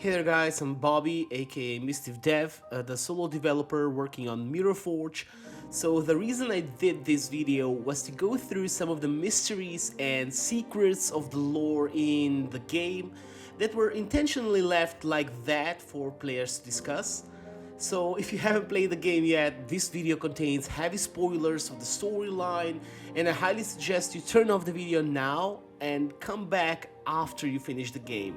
Hey there guys, I'm Bobby aka MystiveDev, the solo developer working on Mirrorforge. So the reason I did this video was to go through some of the mysteries and secrets of the lore in the game that were intentionally left like that for players to discuss. So if you haven't played the game yet, this video contains heavy spoilers of the storyline, and I highly suggest you turn off the video now and come back after you finish the game.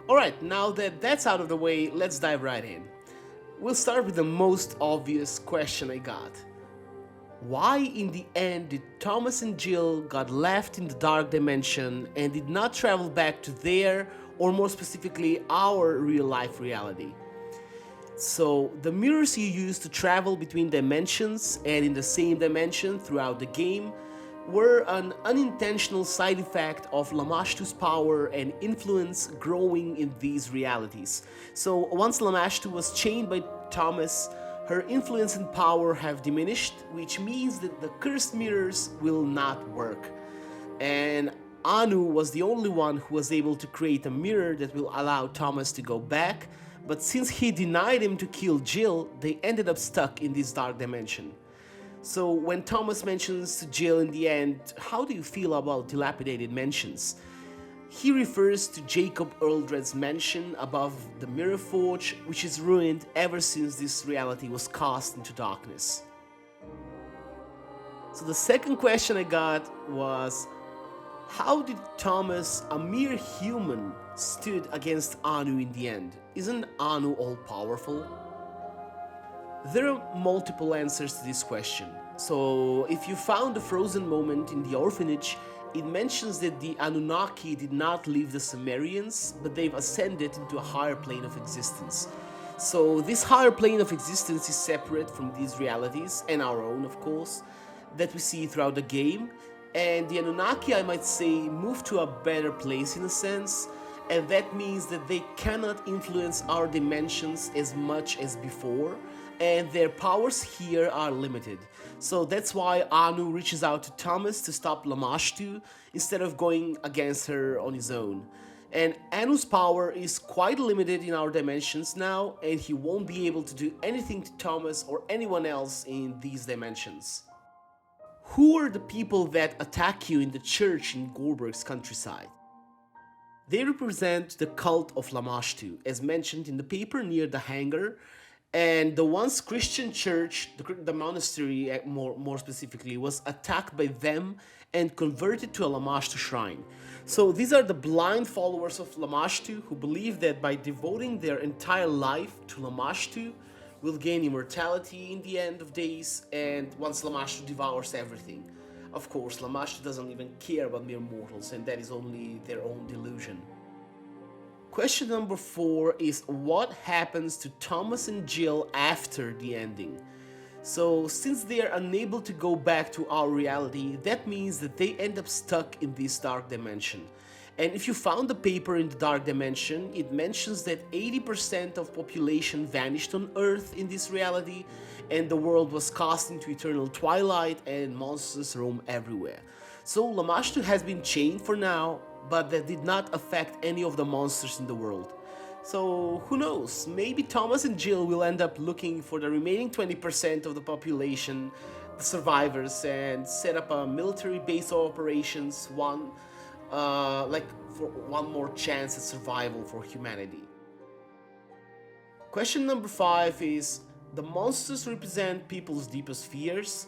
Alright, now that that's out of the way, let's dive right in. We'll start with the most obvious question I got. Why in the end did Thomas and Jill got left in the dark dimension and did not travel back to their, or more specifically our real life reality? So the mirrors you use to travel between dimensions and in the same dimension throughout the game were an unintentional side effect of Lamashtu's power and influence growing in these realities. So once Lamashtu was chained by Thomas, her influence and power have diminished, which means that the cursed mirrors will not work. And Anu was the only one who was able to create a mirror that will allow Thomas to go back, but since he denied him to kill Jill, they ended up stuck in this dark dimension. So when Thomas mentions to Jill in the end, how do you feel about dilapidated mansions? He refers to Jacob Earldred's mansion above the Mirrorforge, which is ruined ever since this reality was cast into darkness. So the second question I got was, how did Thomas, a mere human, stood against Anu in the end? Isn't Anu all-powerful? There are multiple answers to this question. So, if you found the frozen moment in the orphanage, it mentions that the Anunnaki did not leave the Sumerians, but they've ascended into a higher plane of existence. So, this higher plane of existence is separate from these realities, and our own, of course, that we see throughout the game. And the Anunnaki, I might say, moved to a better place in a sense, and that means that they cannot influence our dimensions as much as before, and their powers here are limited. So that's why Anu reaches out to Thomas to stop Lamashtu instead of going against her on his own. And Anu's power is quite limited in our dimensions now, and he won't be able to do anything to Thomas or anyone else in these dimensions. Who are the people that attack you in the church in Goldberg's countryside? They represent the cult of Lamashtu, as mentioned in the paper near the hangar, and the once Christian church, the monastery more specifically, was attacked by them and converted to a Lamashtu shrine. So these are the blind followers of Lamashtu who believe that by devoting their entire life to Lamashtu, will gain immortality in the end of days, and once Lamashtu devours everything. Of course, Lamashtu doesn't even care about mere mortals, and that is only their own delusion. Question number 4 is, what happens to Thomas and Jill after the ending? So, since they are unable to go back to our reality, that means that they end up stuck in this dark dimension. And if you found the paper in the dark dimension, it mentions that 80% of population vanished on Earth in this reality, and the world was cast into eternal twilight and monsters roam everywhere. So Lamashtu has been chained for now, but that did not affect any of the monsters in the world. So who knows, maybe Thomas and Jill will end up looking for the remaining 20% of the population, the survivors, and set up a military base of operations, for one more chance at survival for humanity. Question number 5 is, the monsters represent people's deepest fears?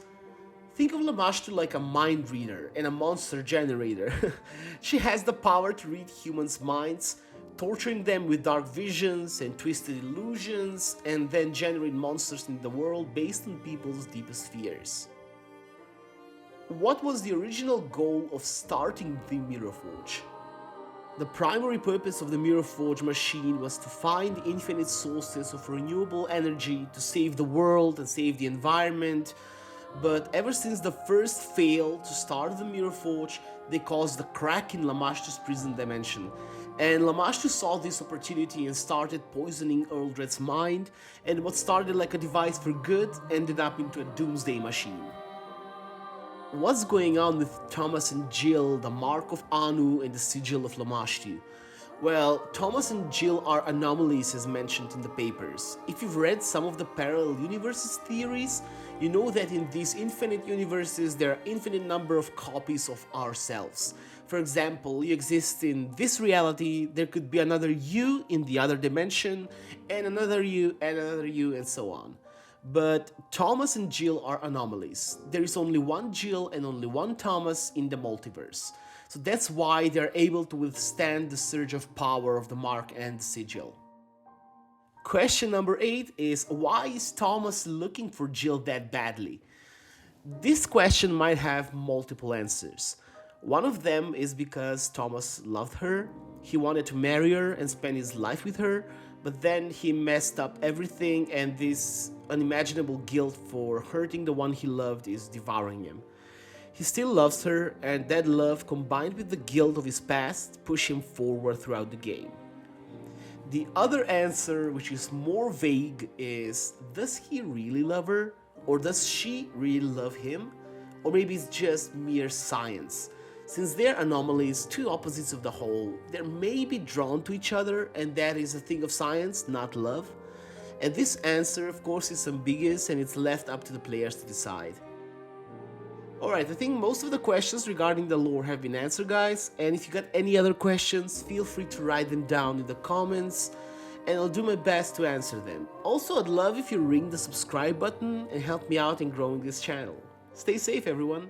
Think of Lamashtu like a mind reader and a monster generator. She has the power to read humans' minds, torturing them with dark visions and twisted illusions, and then generate monsters in the world based on people's deepest fears. What was the original goal of starting the Mirrorforge? The primary purpose of the Mirrorforge machine was to find infinite sources of renewable energy to save the world and save the environment, but ever since the first fail to start the Mirrorforge, they caused a crack in Lamashtu's prison dimension. And Lamashtu saw this opportunity and started poisoning Earldred's mind, and what started like a device for good ended up into a doomsday machine. What's going on with Thomas and Jill, the Mark of Anu and the Sigil of Lamashtu? Well, Thomas and Jill are anomalies as mentioned in the papers. If you've read some of the parallel universes theories, you know that in these infinite universes there are infinite number of copies of ourselves. For example, you exist in this reality, there could be another you in the other dimension, and another you, and so on. But Thomas and Jill are anomalies. There is only one Jill and only one Thomas in the multiverse. So that's why they're able to withstand the surge of power of the Mark and the Sigil. Question number 8 is, why is Thomas looking for Jill that badly? This question might have multiple answers. One of them is because Thomas loved her, he wanted to marry her and spend his life with her, but then he messed up everything and this unimaginable guilt for hurting the one he loved is devouring him. He still loves her, and that love combined with the guilt of his past push him forward throughout the game. The other answer, which is more vague, is does he really love her? Or does she really love him? Or maybe it's just mere science. Since they're anomalies, two opposites of the whole, they may be drawn to each other, and that is a thing of science, not love. And this answer, of course, is ambiguous and it's left up to the players to decide. Alright, I think most of the questions regarding the lore have been answered, guys, and if you got any other questions, feel free to write them down in the comments, and I'll do my best to answer them. Also, I'd love if you ring the subscribe button and help me out in growing this channel. Stay safe, everyone!